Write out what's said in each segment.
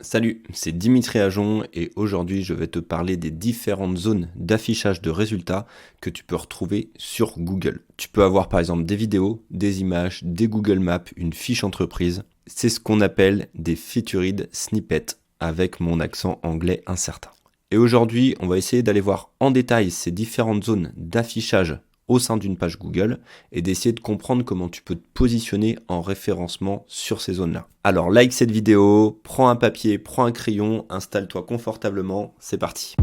Salut, c'est Dimitri Ajon et aujourd'hui je vais te parler des différentes zones d'affichage de résultats que tu peux retrouver sur Google. Tu peux avoir par exemple des vidéos, des images, des Google Maps, une fiche entreprise. C'est ce qu'on appelle des featured snippets avec mon accent anglais incertain. Et aujourd'hui on va essayer d'aller voir en détail ces différentes zones d'affichage au sein d'une page Google et d'essayer de comprendre comment tu peux te positionner en référencement sur ces zones-là. Alors like cette vidéo, prends un papier, prends un crayon, installe-toi confortablement, c'est parti.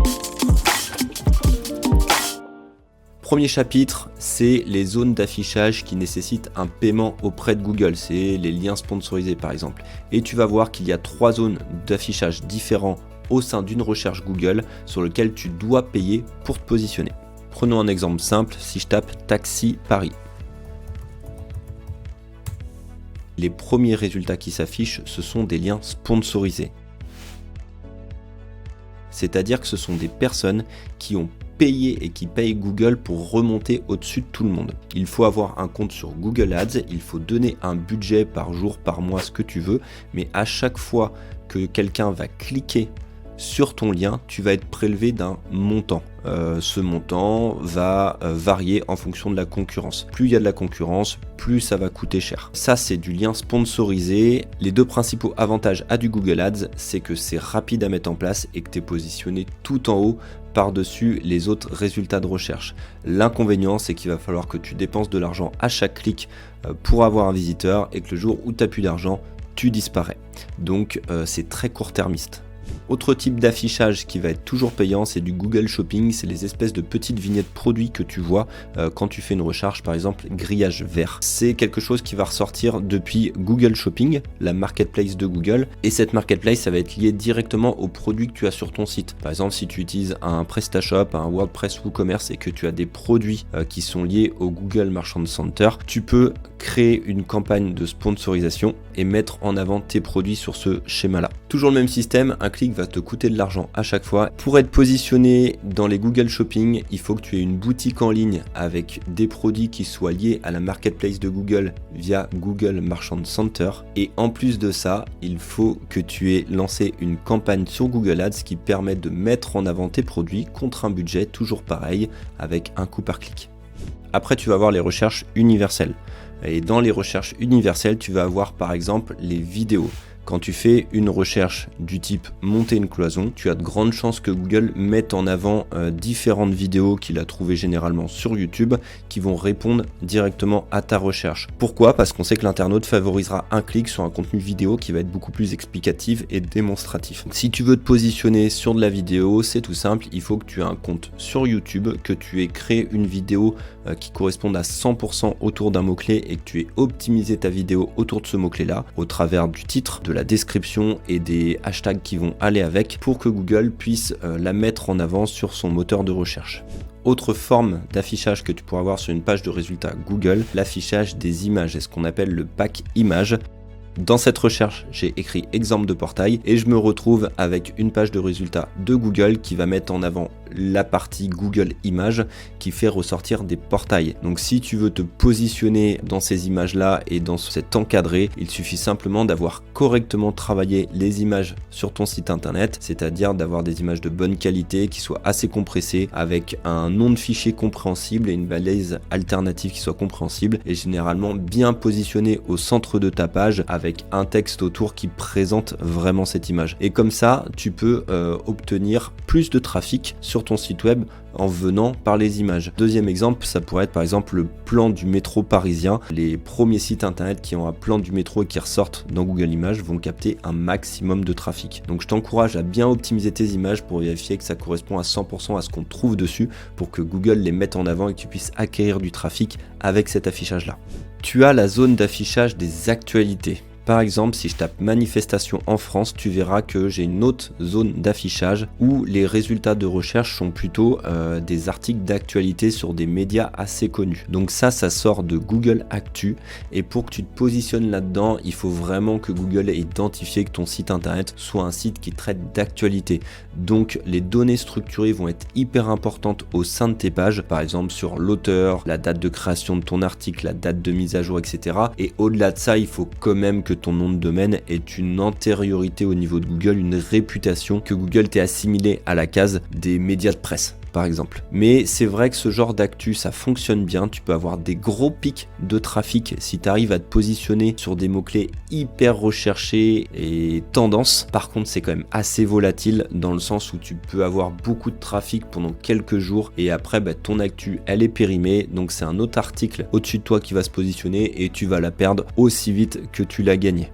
Premier chapitre, c'est les zones d'affichage qui nécessitent un paiement auprès de Google, c'est les liens sponsorisés par exemple. Et tu vas voir qu'il y a 3 zones d'affichage différents au sein d'une recherche Google sur lesquelles tu dois payer pour te positionner. Prenons un exemple simple, si je tape taxi Paris. Les premiers résultats qui s'affichent, ce sont des liens sponsorisés. C'est-à-dire que ce sont des personnes qui ont payé et qui payent Google pour remonter au-dessus de tout le monde. Il faut avoir un compte sur Google Ads, il faut donner un budget par jour, par mois, ce que tu veux, mais à chaque fois que quelqu'un va cliquer sur ton lien, tu vas être prélevé d'un montant. Ce montant va varier en fonction de la concurrence. Plus il y a de la concurrence, plus ça va coûter cher. Ça, c'est du lien sponsorisé. Les 2 principaux avantages à du Google Ads, c'est que c'est rapide à mettre en place et que tu es positionné tout en haut par-dessus les autres résultats de recherche. L'inconvénient, c'est qu'il va falloir que tu dépenses de l'argent à chaque clic pour avoir un visiteur et que le jour où tu n'as plus d'argent, tu disparais. Donc, c'est très court-termiste. Autre type d'affichage qui va être toujours payant, c'est du Google Shopping, c'est les espèces de petites vignettes produits que tu vois quand tu fais une recherche, par exemple grillage vert. C'est quelque chose qui va ressortir depuis Google Shopping, la marketplace de Google, et cette marketplace, ça va être lié directement aux produits que tu as sur ton site. Par exemple, si tu utilises un PrestaShop, un WordPress WooCommerce et que tu as des produits qui sont liés au Google Merchant Center, tu peux créer une campagne de sponsorisation et mettre en avant tes produits sur ce schéma-là. Toujours le même système, un clic va te coûter de l'argent à chaque fois. Pour être positionné dans les Google Shopping, il faut que tu aies une boutique en ligne avec des produits qui soient liés à la marketplace de Google via Google Merchant Center. Et en plus de ça, il faut que tu aies lancé une campagne sur Google Ads qui permet de mettre en avant tes produits contre un budget toujours pareil avec un coût par clic. Après, tu vas avoir les recherches universelles. Et dans les recherches universelles, tu vas avoir par exemple les vidéos. Quand tu fais une recherche du type monter une cloison, tu as de grandes chances que Google mette en avant différentes vidéos qu'il a trouvées généralement sur YouTube qui vont répondre directement à ta recherche. Pourquoi ? Parce qu'on sait que l'internaute favorisera un clic sur un contenu vidéo qui va être beaucoup plus explicatif et démonstratif. Donc, si tu veux te positionner sur de la vidéo, c'est tout simple, il faut que tu aies un compte sur YouTube, que tu aies créé une vidéo qui corresponde à 100% autour d'un mot-clé et que tu aies optimisé ta vidéo autour de ce mot-clé-là au travers du titre, de la description et des hashtags qui vont aller avec pour que Google puisse la mettre en avant sur son moteur de recherche. Autre forme d'affichage que tu pourras avoir sur une page de résultats Google, l'affichage des images, c'est ce qu'on appelle le pack image. Dans cette recherche, j'ai écrit exemple de portail et je me retrouve avec une page de résultats de Google qui va mettre en avant la partie Google Images qui fait ressortir des portails. Donc si tu veux te positionner dans ces images-là et dans cet encadré, il suffit simplement d'avoir correctement travaillé les images sur ton site internet, c'est-à-dire d'avoir des images de bonne qualité qui soient assez compressées avec un nom de fichier compréhensible et une balise alternative qui soit compréhensible et généralement bien positionné au centre de ta page avec un texte autour qui présente vraiment cette image. Et comme ça, tu peux obtenir plus de trafic sur ton site web en venant par les images. Deuxième exemple, ça pourrait être par exemple le plan du métro parisien. Les premiers sites internet qui ont un plan du métro et qui ressortent dans Google Images vont capter un maximum de trafic. Donc je t'encourage à bien optimiser tes images pour vérifier que ça correspond à 100% à ce qu'on trouve dessus pour que Google les mette en avant et que tu puisses acquérir du trafic avec cet affichage-là. Tu as la zone d'affichage des actualités. Par exemple, si je tape manifestation en France, tu verras que j'ai une autre zone d'affichage où les résultats de recherche sont plutôt des articles d'actualité sur des médias assez connus. Donc ça sort de Google Actu et pour que tu te positionnes là-dedans, il faut vraiment que Google ait identifié que ton site internet soit un site qui traite d'actualité. Donc les données structurées vont être hyper importantes au sein de tes pages, par exemple sur l'auteur, la date de création de ton article, la date de mise à jour, etc. Et au-delà de ça, il faut quand même que ton nom de domaine ait une antériorité au niveau de Google, une réputation, que Google t'ait assimilé à la case des médias de presse, par exemple. Mais c'est vrai que ce genre d'actu, ça fonctionne bien. Tu peux avoir des gros pics de trafic si tu arrives à te positionner sur des mots-clés hyper recherchés et tendance. Par contre, c'est quand même assez volatile dans le sens où tu peux avoir beaucoup de trafic pendant quelques jours et après, ton actu, elle est périmée. Donc, c'est un autre article au-dessus de toi qui va se positionner et tu vas la perdre aussi vite que tu l'as gagnée.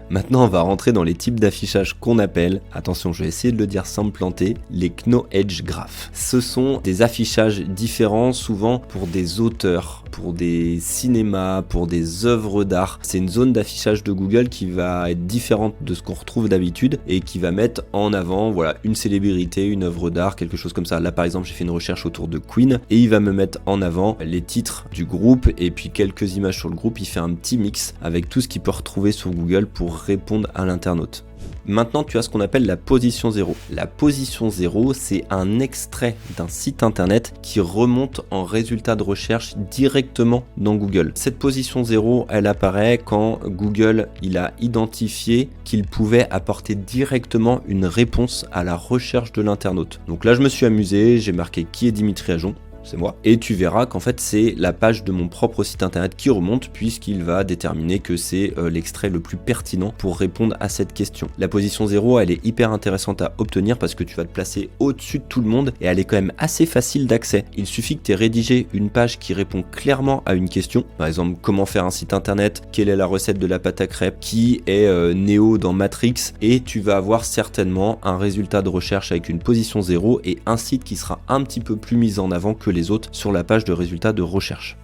Maintenant, on va rentrer dans les types d'affichage qu'on appelle, attention, je vais essayer de le dire sans me planter, les Kno-Edge Graph. Ce sont des affichages différents, souvent pour des auteurs, pour des cinémas, pour des œuvres d'art. C'est une zone d'affichage de Google qui va être différente de ce qu'on retrouve d'habitude et qui va mettre en avant, voilà, une célébrité, une œuvre d'art, quelque chose comme ça. Là, par exemple, j'ai fait une recherche autour de Queen et il va me mettre en avant les titres du groupe et puis quelques images sur le groupe. Il fait un petit mix avec tout ce qu'il peut retrouver sur Google pour répondre à l'internaute. Maintenant, tu as ce qu'on appelle la position 0. La position 0, c'est un extrait d'un site internet qui remonte en résultat de recherche directement dans Google. Cette position 0, elle apparaît quand Google il a identifié qu'il pouvait apporter directement une réponse à la recherche de l'internaute. Donc là, je me suis amusé, j'ai marqué qui est Dimitri Ajon. C'est moi. Et tu verras qu'en fait c'est la page de mon propre site internet qui remonte puisqu'il va déterminer que c'est l'extrait le plus pertinent pour répondre à cette question. La position 0, elle est hyper intéressante à obtenir parce que tu vas te placer au-dessus de tout le monde et elle est quand même assez facile d'accès. Il suffit que tu aies rédigé une page qui répond clairement à une question. Par exemple, comment faire un site internet, quelle est la recette de la pâte à crêpes, qui est Neo dans Matrix, et tu vas avoir certainement un résultat de recherche avec une position 0 et un site qui sera un petit peu plus mis en avant que les autres sur la page de résultats de recherche.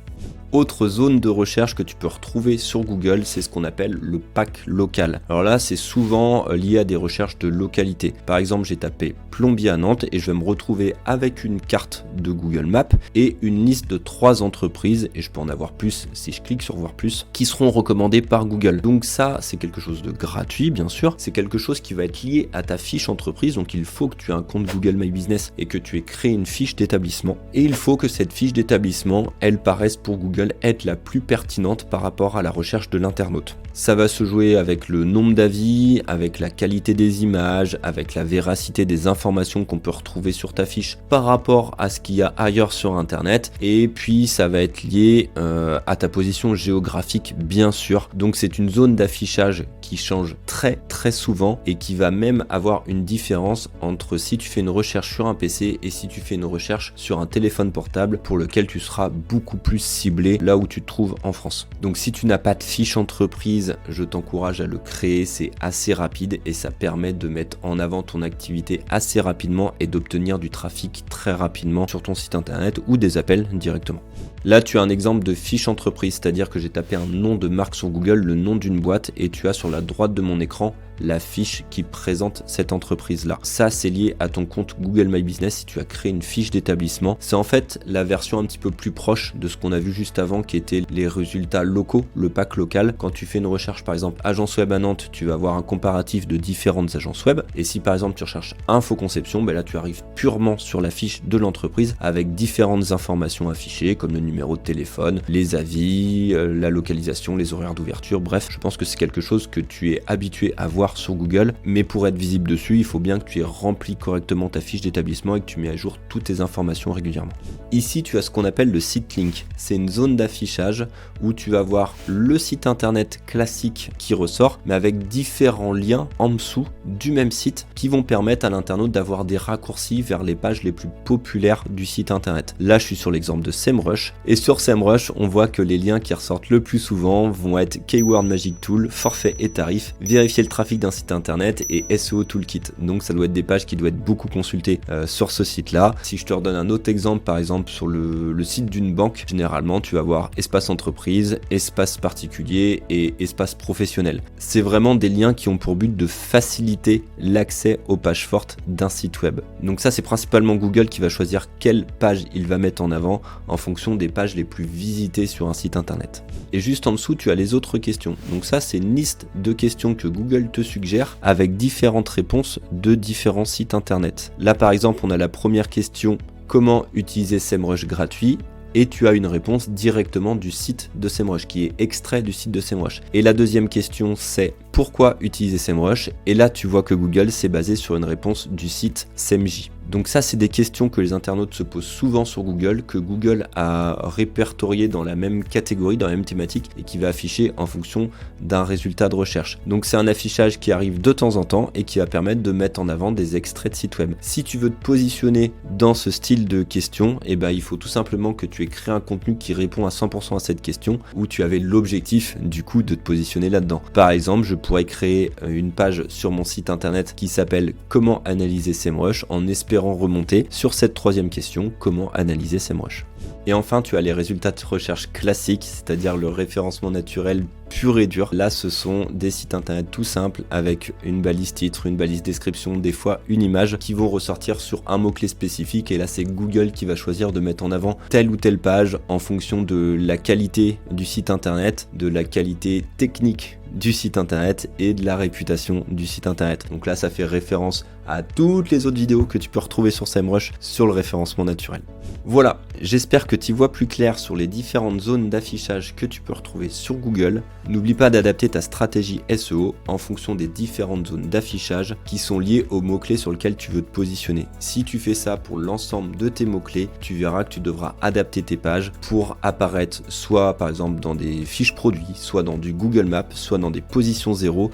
Autre zone de recherche que tu peux retrouver sur Google, c'est ce qu'on appelle le pack local. Alors là, c'est souvent lié à des recherches de localité. Par exemple, j'ai tapé plombier à Nantes et je vais me retrouver avec une carte de Google Maps et une liste de 3 entreprises, et je peux en avoir plus si je clique sur voir plus, qui seront recommandées par Google. Donc ça, c'est quelque chose de gratuit, bien sûr. C'est quelque chose qui va être lié à ta fiche entreprise. Donc il faut que tu aies un compte Google My Business et que tu aies créé une fiche d'établissement. Et il faut que cette fiche d'établissement, elle paraisse pour Google être la plus pertinente par rapport à la recherche de l'internaute. Ça va se jouer avec le nombre d'avis, avec la qualité des images, avec la véracité des informations qu'on peut retrouver sur ta fiche par rapport à ce qu'il y a ailleurs sur internet, et puis ça va être lié à ta position géographique, bien sûr. Donc c'est une zone d'affichage qui change très souvent et qui va même avoir une différence entre si tu fais une recherche sur un PC et si tu fais une recherche sur un téléphone portable, pour lequel tu seras beaucoup plus ciblé là où tu te trouves en France. Donc si tu n'as pas de fiche entreprise, je t'encourage à le créer, c'est assez rapide et ça permet de mettre en avant ton activité assez rapidement et d'obtenir du trafic très rapidement sur ton site internet ou des appels directement. Là, tu as un exemple de fiche entreprise, c'est-à-dire que j'ai tapé un nom de marque sur Google, le nom d'une boîte, et tu as sur la droite de mon écran la fiche qui présente cette entreprise-là. Ça, c'est lié à ton compte Google My Business si tu as créé une fiche d'établissement. C'est en fait la version un petit peu plus proche de ce qu'on a vu juste avant qui étaient les résultats locaux, le pack local. Quand tu fais une recherche, par exemple, agence web à Nantes, tu vas avoir un comparatif de différentes agences web. Et si par exemple tu recherches infoconception, là tu arrives purement sur la fiche de l'entreprise avec différentes informations affichées comme le numéro de téléphone, les avis, la localisation, les horaires d'ouverture. Bref, je pense que c'est quelque chose que tu es habitué à voir sur Google, mais pour être visible dessus, il faut bien que tu aies rempli correctement ta fiche d'établissement et que tu mets à jour toutes tes informations régulièrement. Ici, tu as ce qu'on appelle le site link. C'est une zone d'affichage où tu vas voir le site internet classique qui ressort, mais avec différents liens en dessous du même site qui vont permettre à l'internaute d'avoir des raccourcis vers les pages les plus populaires du site internet. Là, je suis sur l'exemple de SEMrush, et sur SEMrush, on voit que les liens qui ressortent le plus souvent vont être Keyword Magic Tool, forfait et tarif, vérifier le trafic d'un site internet et SEO Toolkit. Donc ça doit être des pages qui doivent être beaucoup consultées sur ce site-là. Si je te redonne un autre exemple, par exemple sur le site d'une banque, généralement tu vas voir espace entreprise, espace particulier et espace professionnel. C'est vraiment des liens qui ont pour but de faciliter l'accès aux pages fortes d'un site web. Donc ça, c'est principalement Google qui va choisir quelle page il va mettre en avant en fonction des pages les plus visitées sur un site internet. Et juste en dessous, tu as les autres questions. Donc ça, c'est une liste de questions que Google te suggère avec différentes réponses de différents sites internet. Là, par exemple, on a la première question: comment utiliser SEMrush gratuit? et tu as une réponse directement du site de SEMrush, qui est extrait du site de SEMrush. Et la deuxième question, c'est pourquoi utiliser SEMrush? Et là, tu vois que Google s'est basé sur une réponse du site SEMJ. Donc ça, c'est des questions que les internautes se posent souvent sur Google, que Google a répertorié dans la même catégorie, dans la même thématique, et qui va afficher en fonction d'un résultat de recherche. Donc c'est un affichage qui arrive de temps en temps et qui va permettre de mettre en avant des extraits de sites web. Si tu veux te positionner dans ce style de questions, eh ben, il faut tout simplement que tu aies créé un contenu qui répond à 100% à cette question, où tu avais l'objectif du coup de te positionner là-dedans. Par exemple, je pourrais créer une page sur mon site internet qui s'appelle Comment analyser SEMrush, en espérant remonter sur cette troisième question, comment analyser SEMrush. Et enfin, tu as les résultats de recherche classiques, c'est-à-dire le référencement naturel pur et dur. Là, ce sont des sites internet tout simples avec une balise titre, une balise description, des fois une image qui vont ressortir sur un mot-clé spécifique. Et là, c'est Google qui va choisir de mettre en avant telle ou telle page en fonction de la qualité du site internet, de la qualité technique du site internet et de la réputation du site internet. Donc là, ça fait référence à toutes les autres vidéos que tu peux retrouver sur SEMrush sur le référencement naturel. Voilà, j'espère que tu vois plus clair sur les différentes zones d'affichage que tu peux retrouver sur Google. N'oublie pas d'adapter ta stratégie SEO en fonction des différentes zones d'affichage qui sont liées aux mots-clés sur lesquels tu veux te positionner. Si tu fais ça pour l'ensemble de tes mots-clés, tu verras que tu devras adapter tes pages pour apparaître soit par exemple dans des fiches produits, soit dans du Google Maps, soit dans des positions zéro,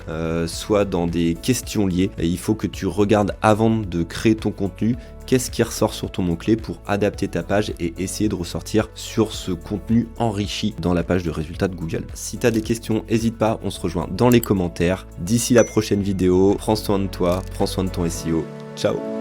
soit dans des questions liées. Et il faut que tu regardes avant de créer ton contenu qu'est-ce qui ressort sur ton mot-clé pour adapter ta page et essayer de ressortir sur ce contenu enrichi dans la page de résultats de Google. Si tu as des questions, n'hésite pas, on se rejoint dans les commentaires. D'ici la prochaine vidéo, prends soin de toi, prends soin de ton SEO. Ciao!